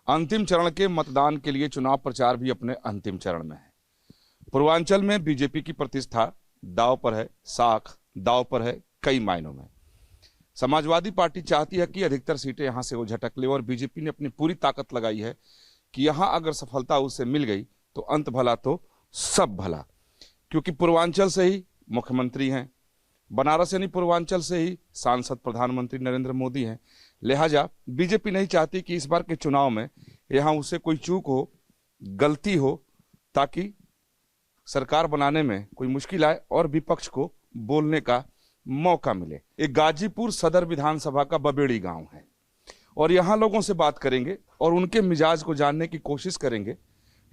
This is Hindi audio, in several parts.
अंतिम चरण के मतदान के लिए चुनाव प्रचार भी अपने अंतिम चरण में है। पूर्वांचल में बीजेपी की प्रतिष्ठा दांव पर है, साख दांव पर है कई मायनों में। समाजवादी पार्टी चाहती है कि अधिकतर सीटें यहां से वो झटक ले और बीजेपी ने अपनी पूरी ताकत लगाई है कि यहां अगर सफलता उसे मिल गई तो अंत भला तो सब भला, क्योंकि पूर्वांचल से ही मुख्यमंत्री हैं, बनारस यानी पूर्वांचल से ही सांसद प्रधानमंत्री नरेंद्र मोदी हैं। लिहाजा बीजेपी नहीं चाहती कि इस बार के चुनाव में यहां उसे कोई चूक हो, गलती हो, ताकि सरकार बनाने में कोई मुश्किल आए और विपक्ष को बोलने का मौका मिले। एक गाजीपुर सदर विधानसभा का बबेड़ी गांव है और यहां लोगों से बात करेंगे और उनके मिजाज को जानने की कोशिश करेंगे,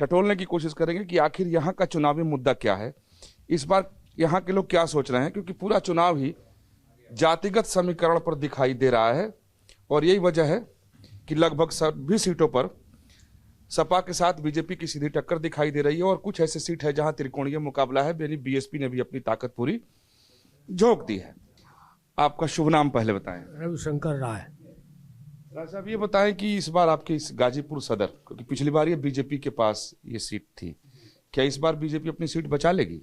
टटोलने की कोशिश करेंगे कि आखिर यहां का चुनावी मुद्दा क्या है, इस बार यहां के लोग क्या सोच रहे हैं, क्योंकि पूरा चुनाव ही जातिगत समीकरण पर दिखाई दे रहा है। और यही वजह है कि लगभग सभी सीटों पर सपा के साथ बीजेपी की सीधी टक्कर दिखाई दे रही है और कुछ ऐसे सीट है जहां त्रिकोणीय मुकाबला है, यानी बीएसपी ने भी अपनी ताकत पूरी झोंक दी है। आपका शुभ नाम पहले बताएं। रविशंकर राय। राय साहब, ये बताएं कि इस बार आपके इस गाजीपुर सदर, क्योंकि पिछली बार ये बीजेपी के पास ये सीट थी, क्या इस बार बीजेपी अपनी सीट बचा लेगी?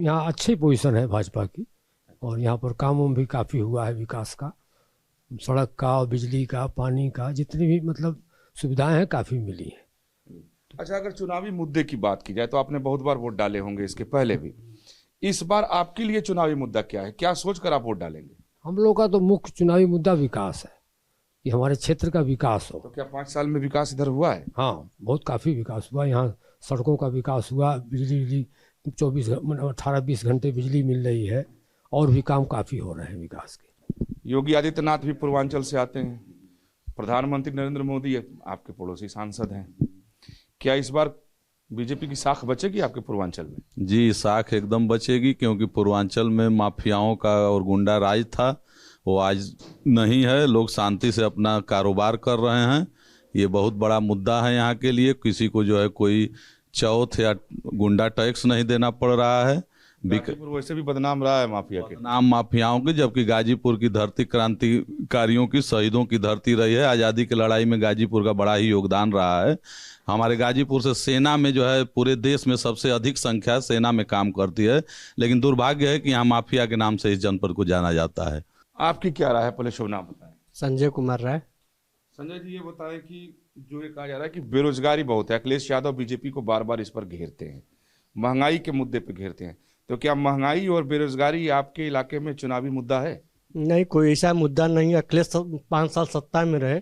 यहाँ अच्छी पोजीशन है भाजपा की और यहाँ पर काम भी काफ़ी हुआ है, विकास का, सड़क का और बिजली का, पानी का, जितनी भी मतलब सुविधाएं हैं काफ़ी मिली हैं। अच्छा, अगर चुनावी मुद्दे की बात की जाए तो आपने बहुत बार वोट डाले होंगे इसके पहले भी, इस बार आपके लिए चुनावी मुद्दा क्या है, क्या सोचकर आप वोट डालेंगे? हम लोग का तो मुख्य चुनावी मुद्दा विकास है कि हमारे क्षेत्र का विकास हो। तो क्या 5 साल में विकास इधर हुआ है? हाँ, बहुत काफ़ी विकास हुआ। यहाँ सड़कों का विकास हुआ, बिजली 18-20 घंटे बिजली मिल रही है और भी काम काफ़ी हो रहे हैं विकास के। योगी आदित्यनाथ भी पूर्वांचल से आते हैं, प्रधानमंत्री नरेंद्र मोदी आपके पड़ोसी सांसद हैं, क्या इस बार बीजेपी की साख बचेगी आपके पूर्वांचल में? जी, साख एकदम बचेगी, क्योंकि पूर्वांचल में माफियाओं का और गुंडा राज था, वो आज नहीं है। लोग शांति से अपना कारोबार कर रहे हैं। ये बहुत बड़ा मुद्दा है यहाँ के लिए। किसी को जो है कोई चौथ या गुंडा टैक्स नहीं देना पड़ रहा है। गाजीपुर वैसे भी बदनाम रहा है माफिया के नाम माफियाओं की, जबकि गाजीपुर की धरती क्रांतिकारियों की, शहीदों की धरती रही है। आज़ादी की लड़ाई में गाजीपुर का बड़ा ही योगदान रहा है। हमारे गाजीपुर से सेना में जो है पूरे देश में सबसे अधिक संख्या सेना में काम करती है, लेकिन दुर्भाग्य है कि यहाँ माफिया के नाम से इस जनपद को जाना जाता है। आपकी क्या राय है? पहले शुभ नाम बताएं। संजय कुमार राय। संजय जी, ये बताएं कि जो ये कहा जा रहा है कि बेरोजगारी बहुत है, अखिलेश यादव बीजेपी को बार बार इस पर घेरते हैं, महंगाई के मुद्दे पर घेरते हैं, तो क्या महंगाई और बेरोजगारी आपके इलाके में चुनावी मुद्दा है? नहीं, कोई ऐसा मुद्दा नहीं है। अखिलेश 5 साल सत्ता में रहे,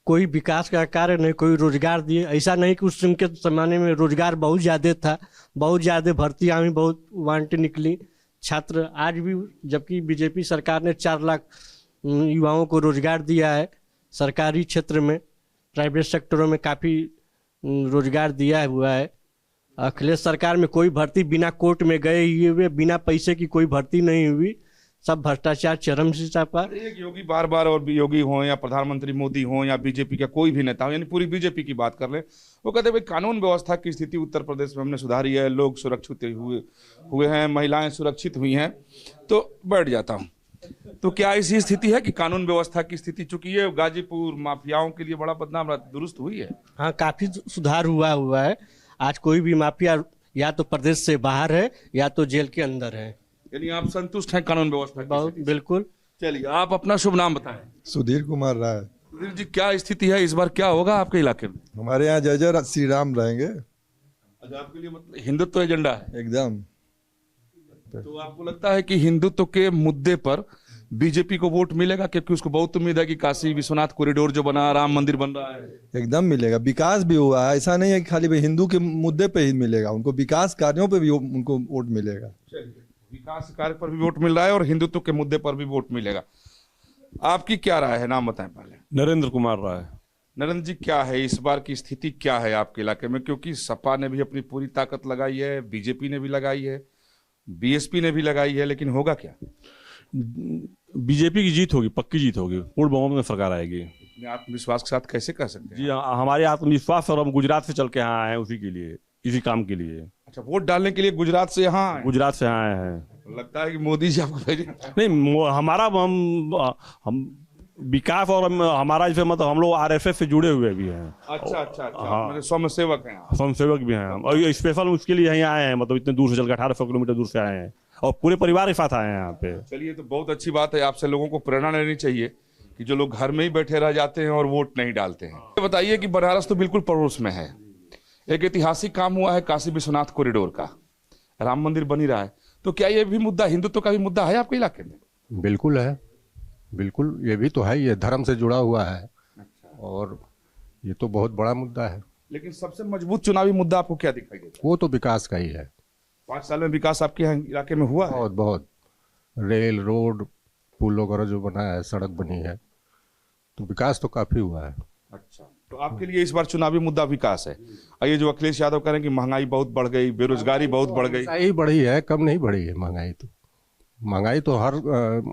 कोई विकास का कार्य नहीं, कोई रोजगार दिए। ऐसा नहीं कि उस के ज़माने में रोजगार बहुत ज़्यादा था, बहुत ज़्यादा भर्तियाँ भी बहुत वांटे निकली छात्र। आज भी जबकि बीजेपी सरकार ने 4 लाख युवाओं को रोजगार दिया है, सरकारी क्षेत्र में, प्राइवेट सेक्टरों में काफ़ी रोजगार दिया हुआ है। अखिलेश सरकार में कोई भर्ती बिना कोर्ट में गए हुए, बिना पैसे की कोई भर्ती नहीं हुई। सब भ्रष्टाचार चरम सीमा पर। एक योगी बार बार, और योगी हो या प्रधानमंत्री मोदी हो या बीजेपी का कोई भी नेता हो, यानी पूरी बीजेपी की बात कर ले, वो कहते हैं कानून व्यवस्था की स्थिति उत्तर प्रदेश में हमने सुधारी है, लोग सुरक्षित हुए हैं, महिलाएं सुरक्षित हुई हैं, तो बैठ जाता हूँ। तो क्या ऐसी स्थिति है कि कानून व्यवस्था की स्थिति, चूंकि ये गाजीपुर माफियाओं के लिए बड़ा बदनाम रहा, दुरुस्त हुई है? हाँ, काफ़ी सुधार हुआ है। आज कोई भी माफिया या तो प्रदेश से बाहर है या तो जेल के अंदर है। यानी आप संतुष्ट हैं कानून व्यवस्था की? बहुत, बिल्कुल। चलिए, आप अपना शुभ नाम बताएं। सुधीर कुमार राय। सुधीर जी, क्या स्थिति है इस बार, क्या होगा आपके इलाके में? हमारे यहाँ जय जय श्री राम रहेंगे। अच्छा, आपके लिए मतलब हिंदुत्व एजेंडा है एकदम। तो आपको लगता है कि हिंदुत्व के मुद्दे पर बीजेपी को वोट मिलेगा, क्योंकि उसको बहुत उम्मीद है कि काशी विश्वनाथ कॉरिडोर जो बना, राम मंदिर बन रहा है? एकदम मिलेगा, विकास भी हुआ है। ऐसा नहीं है कि खाली हिंदू के मुद्दे पे ही मिलेगा, उनको विकास कार्यों पे भी उनको वोट मिलेगा। विकास कार्य पर भी वोट मिल रहा है और हिंदुत्व के मुद्दे पर भी वोट मिलेगा। आपकी क्या राय है? नाम बताएं पहले। नरेंद्र कुमार राय। नरेंद्र जी, क्या है इस बार की स्थिति, क्या है आपके इलाके में? क्योंकि सपा ने भी अपनी पूरी ताकत लगाई है, बीजेपी ने भी लगाई है, बीएसपी ने भी लगाई है, लेकिन होगा क्या? बीजेपी की जीत होगी, पक्की जीत होगी, पूर्ण बहुमत में सरकार आएगी। आत्मविश्वास के साथ कैसे कह सकते हैं? जी, हमारे आत्मविश्वास, और हम गुजरात से चल के यहाँ आए हैं उसी के लिए, इसी काम के लिए। अच्छा, वोट डालने के लिए गुजरात से यहाँ आए? गुजरात से आए हैं। लगता है कि मोदी जी आपको भेजे? नहीं, हमारा हम विकास और हमारा जैसे मतलब हम लोग आरएसएस से जुड़े हुए भी हैं, अच्छा अच्छा अच्छा, हाँ। मेरे स्वयं सेवक हैं आप। स्वयंसेवक भी हैं हम, और ये स्पेशल उसके लिए यहीं आए हैं, मतलब इतने दूर से चल के 1800 किलोमीटर दूर से आए हैं और पूरे परिवार के साथ आए हैं यहाँ पे। चलिए, तो बहुत अच्छी बात है। आपसे लोगों को प्रेरणा लेनी चाहिए कि जो लोग घर में ही बैठे रह जाते हैं और वोट नहीं डालते हैं। ये बताइए कि बनारस तो बिल्कुल पड़ोस में है, एक ऐतिहासिक काम हुआ है काशी विश्वनाथ कॉरिडोर का, राम मंदिर बन ही रहा है, तो क्या ये भी मुद्दा, हिंदुत्व का भी मुद्दा है आपके इलाके में? बिल्कुल है, बिल्कुल, ये भी तो है, ये धर्म से जुड़ा हुआ है और ये तो बहुत बड़ा मुद्दा है। लेकिन सबसे मजबूत चुनावी मुद्दा आपको क्या दिखाई देता है? वो तो विकास का ही है। 5 साल में विकास आपके यहाँ इलाके में हुआ है? बहुत बहुत, रेल, रोड, पुल वगैरह जो बना है, सड़क बनी है, तो विकास तो काफी हुआ है। अच्छा, तो आपके लिए इस बार चुनावी मुद्दा विकास है। और ये जो अखिलेश यादव कह रहे हैं कि महंगाई बहुत बढ़ गई, बेरोजगारी बहुत बढ़ गई, महंगाई बढ़ी है, कम नहीं बढ़ी है महंगाई तो। महंगाई तो हर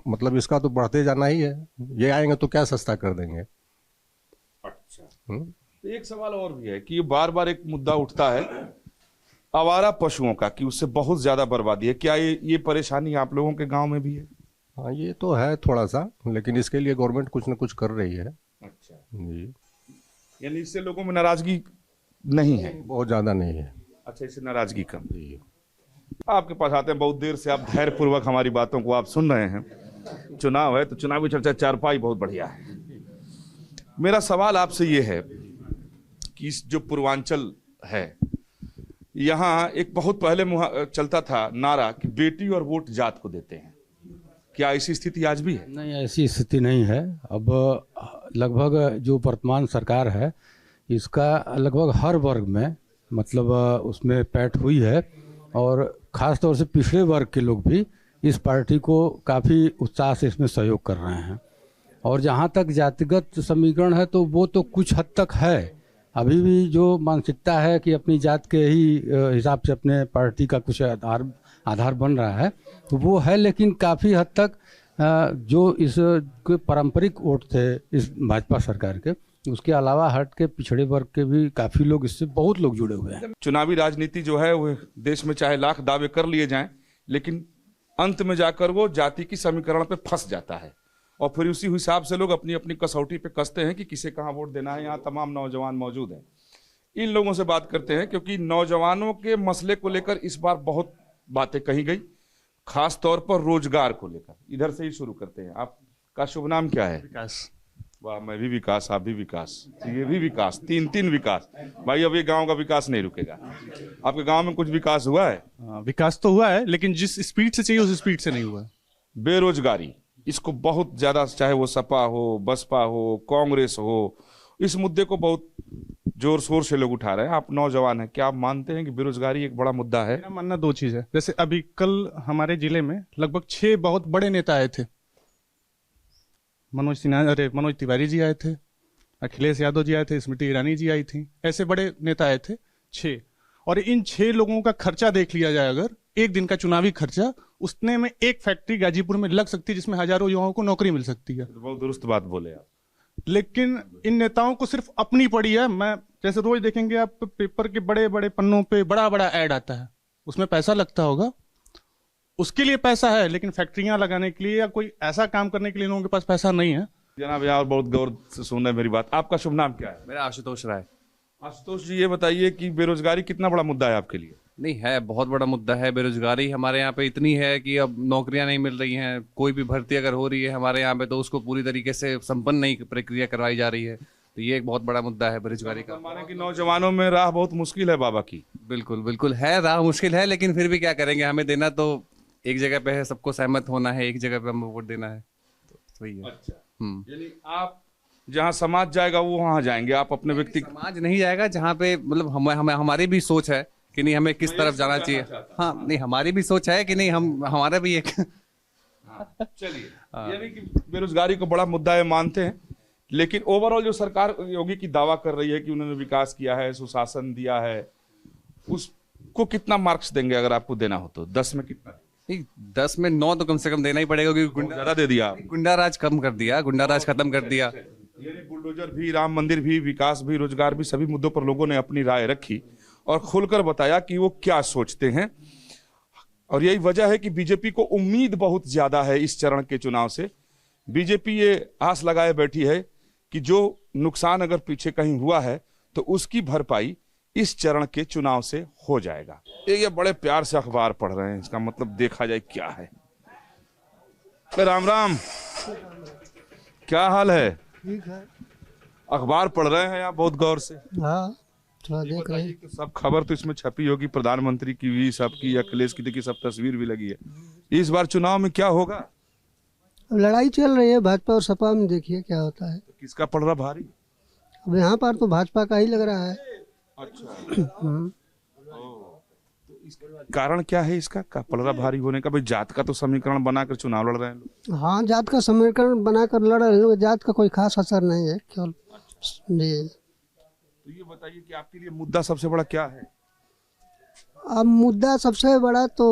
मतलब इसका तो बढ़ते जाना ही है, ये आएंगे तो क्या सस्ता कर देंगे। अच्छा, तो एक सवाल और भी है कि बार बार एक मुद्दा उठता है आवारा पशुओं का, कि उससे बहुत ज्यादा बर्बादी है। क्या ये परेशानी आप लोगों के गांव में भी है? हाँ, ये तो है थोड़ा सा, लेकिन इसके लिए गवर्नमेंट कुछ न कुछ कर रही है। अच्छा जी, यानी इससे लोगों में नाराजगी नहीं है? बहुत ज्यादा नहीं है। अच्छा, इससे नाराजगी कम। जी, आपके पास आते हैं बहुत देर से, आप धैर्यपूर्वक हमारी बातों को आप सुन रहे हैं। चुनाव है तो चुनावी चर्चा चारपाई बहुत बढ़िया है। मेरा सवाल आपसे ये है कि इस जो पूर्वांचल है, यहाँ एक बहुत पहले चलता था नारा कि बेटी और वोट जात को देते हैं, क्या ऐसी स्थिति आज भी है? नहीं, ऐसी स्थिति नहीं है। अब लगभग जो वर्तमान सरकार है इसका लगभग हर वर्ग में मतलब उसमें पैठ हुई है और ख़ास तौर से पिछड़े वर्ग के लोग भी इस पार्टी को काफ़ी उत्साह से इसमें सहयोग कर रहे हैं। और जहाँ तक जातिगत समीकरण है तो वो तो कुछ हद तक है, अभी भी जो मानसिकता है कि अपनी जात के ही हिसाब से अपने पार्टी का कुछ आधार बन रहा है तो वो है, लेकिन काफ़ी हद तक जो इस पारंपरिक वोट थे इस भाजपा सरकार के, उसके अलावा हट के पिछड़े वर्ग के भी काफ़ी लोग, इससे बहुत लोग जुड़े हुए हैं। चुनावी राजनीति जो है वो देश में चाहे लाख दावे कर लिए जाएं, लेकिन अंत में जाकर वो जाति की समीकरण पे फंस जाता है और फिर उसी हिसाब से लोग अपनी अपनी कसौटी पे कसते हैं कि किसे कहाँ वोट देना है। यहाँ तमाम नौजवान मौजूद हैं, इन लोगों से बात करते हैं क्योंकि नौजवानों के मसले को लेकर इस बार बहुत बातें कही गई, खास तौर पर रोजगार को लेकर। इधर से ही शुरू करते हैं। आपका शुभ नाम क्या है? विकास। वाह, मैं भी विकास, आप भी विकास, ये भी विकास, तीन विकास। भाई अब ये गांव का विकास नहीं रुकेगा। आपके गांव में कुछ विकास हुआ है? विकास तो हुआ है, लेकिन जिस स्पीड से चाहिए उस स्पीड से नहीं हुआ। बेरोजगारी, इसको बहुत ज्यादा, चाहे वो सपा हो, बसपा हो, कांग्रेस हो, इस मुद्दे को बहुत जोर शोर से लोग उठा रहे हैं। आप नौजवान हैं, क्या आप मानते हैं कि बेरोजगारी एक बड़ा मुद्दा है? मेरा मानना दो चीज है। जैसे अभी कल हमारे जिले में लगभग 6 बहुत बड़े नेता आए थे। मनोज तिवारी जी आए थे, अखिलेश यादव जी आए थे, स्मृति ईरानी जी आई थी, ऐसे बड़े नेता आए थे 6। और इन 6 लोगों का खर्चा देख लिया जाए, अगर एक दिन का चुनावी खर्चा, उतने में एक फैक्ट्री गाजीपुर में लग सकती है जिसमें हजारों युवाओं को नौकरी मिल सकती है। बहुत दुरुस्त बात बोले आप। लेकिन इन नेताओं को सिर्फ अपनी पड़ी है। मैं जैसे रोज देखेंगे आप पेपर के बड़े बड़े पन्नों पे बड़ा बड़ा ऐड आता है, उसमें पैसा लगता होगा, उसके लिए पैसा है, लेकिन फैक्ट्रियां लगाने के लिए या कोई ऐसा काम करने के लिए लोगों के पास पैसा नहीं है। जनाब यार, बहुत गौर से सुन रहे हैं मेरी बात। आपका शुभ नाम क्या है? मेरा आशुतोष राय। आशुतोष जी, ये बताइए कि बेरोजगारी कितना बड़ा मुद्दा है आपके लिए? नहीं है, बहुत बड़ा मुद्दा है। बेरोजगारी हमारे यहाँ पे इतनी है कि अब नौकरियां नहीं मिल रही हैं। कोई भी भर्ती अगर हो रही है हमारे यहाँ पे तो उसको पूरी तरीके से संपन्न नहीं प्रक्रिया करवाई जा रही है। तो ये एक बहुत बड़ा मुद्दा है बेरोजगारी का। माने कि नौजवानों में राह बहुत मुश्किल है बाबा की। बिल्कुल बिल्कुल है, राह मुश्किल है, लेकिन फिर भी क्या करेंगे, हमें देना तो एक जगह पे है, सबको सहमत होना है, एक जगह पे हमें वोट देना है, तो सही है। अच्छा, यानी आप जहाँ समाज जाएगा वो वहाँ जाएंगे, आप अपने व्यक्ति समाज नहीं जाएगा जहाँ पे मतलब हमारी भी सोच है कि नहीं हमें किस तरफ जाना चाहिए। हाँ, नहीं हमारी भी सोच है कि नहीं हमारा भी एक चलिए, यानी कि बेरोजगारी को बड़ा मुद्दा है मानते हैं, लेकिन ओवरऑल जो सरकार योगी की दावा कर रही है कि उन्होंने विकास किया है, सुशासन दिया है, उसको कितना मार्क्स देंगे अगर आपको देना हो तो? 10 में कितना? 10 में 9 तो कम से कम देना ही पड़ेगा, क्योंकि ज्यादा दे दिया। गुंडा राज कम कर दिया, गुंडा राज खत्म कर दिया। यानी बुलडोजर भी, राम मंदिर भी, विकास भी, रोजगार भी, सभी मुद्दों पर लोगों ने अपनी राय रखी और खुलकर बताया कि वो क्या सोचते हैं। और यही वजह है कि बीजेपी को उम्मीद बहुत ज्यादा है इस चरण के चुनाव से बीजेपी ये आस लगाए बैठी है कि जो नुकसान अगर पीछे कहीं हुआ है तो उसकी भरपाई इस चरण के चुनाव से हो जाएगा। ये बड़े प्यार से अखबार पढ़ रहे हैं, इसका मतलब देखा जाए क्या है। राम राम, क्या हाल है? ठीक है। अखबार पढ़ रहे हैं आप बहुत गौर से? हाँ, थोड़ा देख रहे हैं। सब खबर तो इसमें छपी होगी, प्रधानमंत्री की भी, सबकी, अखिलेश की, देखिए सब तस्वीर भी लगी है। इस बार चुनाव में क्या होगा? अब लड़ाई चल रही है भाजपा और सपा में, देखिए क्या होता है। तो किसका पड़ रहा भारी? अब यहाँ पर तो भाजपा का ही लग रहा है। अच्छा, कारण क्या है इसका का पड़ रहा भारी होने का? भाई जात का तो समीकरण बनाकर चुनाव लड़ रहे हैं लोग। हाँ, जात का समीकरण बनाकर लड़ रहे हैं लोग, जात का कोई खास असर नहीं है केवल। जी, तो ये बताइए कि आपके लिए मुद्दा सबसे बड़ा क्या है? अब मुद्दा सबसे बड़ा तो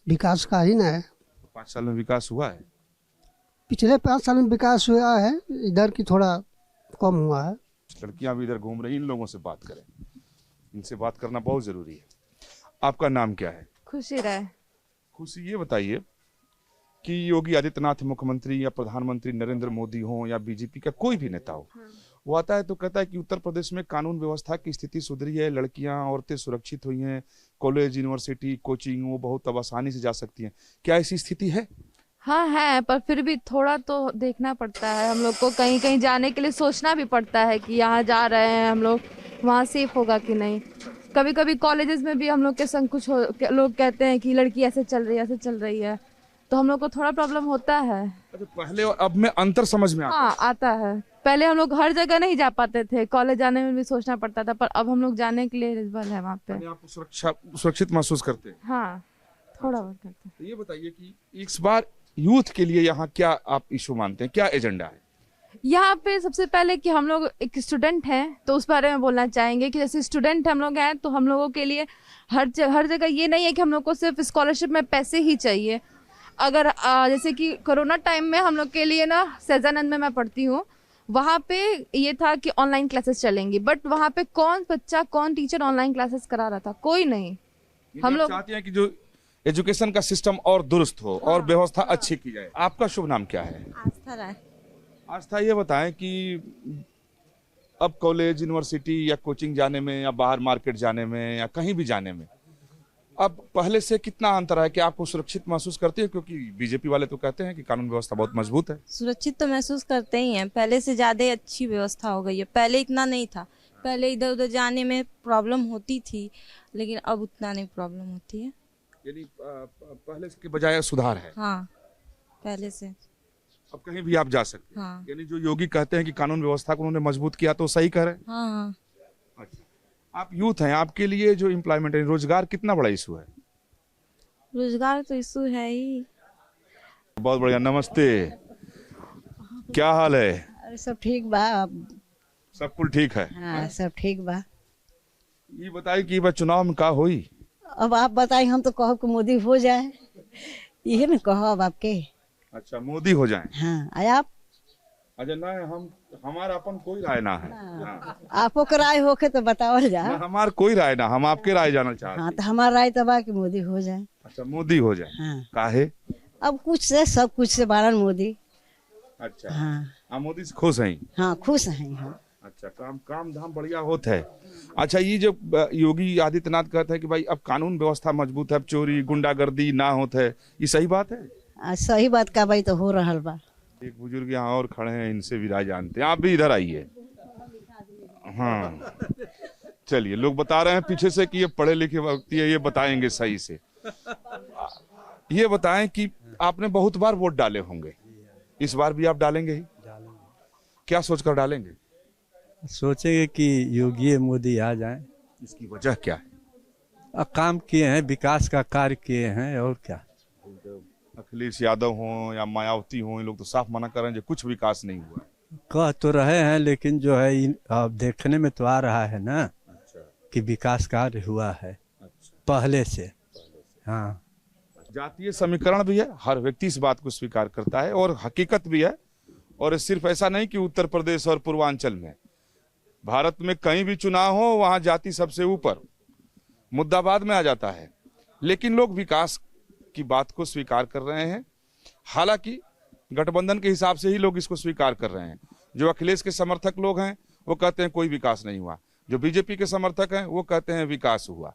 विकास का ही ना है। 5 साल में विकास हुआ है? पिछले 5 साल में विकास हुआ है, इधर की थोड़ा कम हुआ है। लड़कियां भी इधर घूम रही, इन लोगों से बात करें, इनसे बात करना बहुत जरूरी है। आपका नाम क्या है? खुशी राय। खुशी, ये बताइए कि योगी आदित्यनाथ मुख्यमंत्री या प्रधानमंत्री नरेंद्र मोदी हो या बीजेपी का कोई भी नेता हो, वो आता है तो कहता है कि उत्तर प्रदेश में कानून व्यवस्था की स्थिति सुधरी है, लड़कियां औरतें सुरक्षित हुई हैं, कॉलेज यूनिवर्सिटी कोचिंग वो बहुत अब आसानी से जा सकती हैं। क्या ऐसी स्थिति है? हाँ है, पर फिर भी थोड़ा तो देखना पड़ता है हम लोग को। कहीं कहीं जाने के लिए सोचना भी पड़ता है कि यहाँ जा रहे हैं हम लोग, वहाँ सेफ होगा कि नहीं। कभी कभी कॉलेजेस में भी हम लोग के संग कुछ लोग कहते हैं कि लड़की ऐसे चल रही है, ऐसे चल रही है, तो हम लोग को थोड़ा प्रॉब्लम होता है। अच्छा, पहले और अब में अंतर समझ में आता है? हाँ, आता है। पहले हम लोग हर जगह नहीं जा पाते थे, कॉलेज जाने में भी सोचना पड़ता था, पर अब हम लोग जाने के लिए एलिजिबल है वहाँ पे। आप सुरक्षित महसूस करते हैं? हाँ, थोड़ा बहुत करते हैं। तो ये बताइए कि इस बार यूथ के लिए यहाँ क्या आप इशू मानते हैं, क्या एजेंडा है यहाँ पे? सबसे पहले कि हम लोग एक स्टूडेंट हैं तो उस बारे में बोलना चाहेंगे कि जैसे स्टूडेंट हम लोग हैं तो हम लोगों के लिए हर जगह ये नहीं है कि हम लोग को सिर्फ स्कॉलरशिप में पैसे ही चाहिए। अगर जैसे कि कोरोना टाइम में हम लोग के लिए ना, सैजानंद में मैं पढ़ती हूँ, वहाँ पे ये था कि ऑनलाइन क्लासेस चलेंगी, बट वहाँ पे कौन बच्चा कौन टीचर ऑनलाइन क्लासेस करा रहा था? कोई नहीं। हम लोग चाहते हैं कि जो एजुकेशन का सिस्टम और दुरुस्त हो और व्यवस्था अच्छी की जाए। आपका शुभ नाम क्या है? आस्था राय। आस्था, ये बताएं कि अब कॉलेज यूनिवर्सिटी या कोचिंग जाने में या बाहर मार्केट जाने में या कहीं भी जाने में अब पहले से कितना अंतर है? कि आपको सुरक्षित महसूस करते हैं? क्योंकि बीजेपी वाले तो कहते हैं कि कानून व्यवस्था बहुत मजबूत है। सुरक्षित तो महसूस करते ही हैं, पहले से ज़्यादा अच्छी व्यवस्था हो गई है। पहले इतना नहीं था, पहले इधर उधर जाने में प्रॉब्लम होती थी, लेकिन अब उतना नहीं प्रॉब्लम होती है। यानी पहले के बजाय सुधार है? हाँ, पहले से अब कहीं भी आप जा सकते हैं। हाँ। यानी जो योगी कहते हैं कि कानून व्यवस्था को उन्होंने मजबूत किया, तो सही कह रहे हैं? हाँ हाँ। अच्छा, आप यूथ हैं, आपके लिए जो एम्प्लॉयमेंट है, रोजगार कितना बड़ा इशू है? रोजगार तो इशू है ही। बहुत बढ़िया, नमस्ते, क्या हाल है? अरे सब ठीक बा। सब कुल ठीक है? हाँ, सब ठीक बा। ये बताइए कि बस चुनाव में का होई? अब आप बताइए, हम तो कहब कि मोदी हो जाए, यही ना कहब आपके। अच्छा, मोदी हो जाए? हाँ, आप? अच्छा, ना हमारा अपन कोई राय ना है। हाँ। आपको के राय होके तो बतावल जा। हमार कोई राय ना, हम आपके राय जानना चाहते हैं। हाँ, तो हमारा राय तो बा कि मोदी हो जाए। अच्छा, मोदी हो जाए। हाँ। काहे? अब कुछ से सब कुछ से बारन मोदी। अच्छा, हाँ, आप मोदी से खुश हैं? हाँ, खुश हैं हम। अच्छा, काम धाम बढ़िया होता है। अच्छा, ये जो योगी आदित्यनाथ कहते हैं कि भाई अब कानून व्यवस्था मजबूत है, अब चोरी गुंडागर्दी ना होता है, ये सही बात है? सही बात का भाई तो हो रहा बा। एक बुजुर्ग यहाँ और खड़े हैं, इनसे भी राय जानते हैं। आप भी इधर आइए। हाँ, चलिए, लोग बता रहे हैं पीछे से कि ये पढ़े लिखे व्यक्ति है, ये बताएंगे सही से। ये बताएं कि आपने बहुत बार वोट डाले होंगे, इस बार भी आप डालेंगे ही? क्या सोचकर डालेंगे? सोचेंगे कि योगी मोदी आ जाए। इसकी वजह क्या है? अब काम किए हैं, विकास का कार्य किए हैं, और क्या। अखिलेश यादव हो या मायावती हो, ये लोग तो साफ मना कर रहे हैं कि कुछ विकास नहीं हुआ। कह तो रहे हैं, लेकिन जो है अब देखने में तो आ रहा है ना। अच्छा। कि विकास कार्य हुआ है। अच्छा। पहले से। हाँ, जातीय समीकरण भी है, हर व्यक्ति इस बात को स्वीकार करता है और हकीकत भी है। और सिर्फ ऐसा नहीं कि उत्तर प्रदेश और पूर्वांचल में, भारत में कहीं भी चुनाव हो वहां जाति सबसे ऊपर, मुद्दा बाद में आ जाता है। लेकिन लोग विकास की बात को स्वीकार कर रहे हैं हालांकि गठबंधन के हिसाब से ही लोग इसको स्वीकार कर रहे हैं। जो अखिलेश के समर्थक लोग हैं वो कहते हैं कोई विकास नहीं हुआ, जो बीजेपी के समर्थक हैं वो कहते हैं विकास हुआ।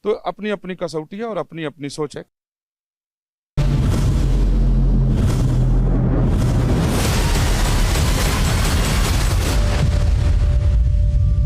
तो अपनी अपनी कसौटी है और अपनी अपनी सोच है।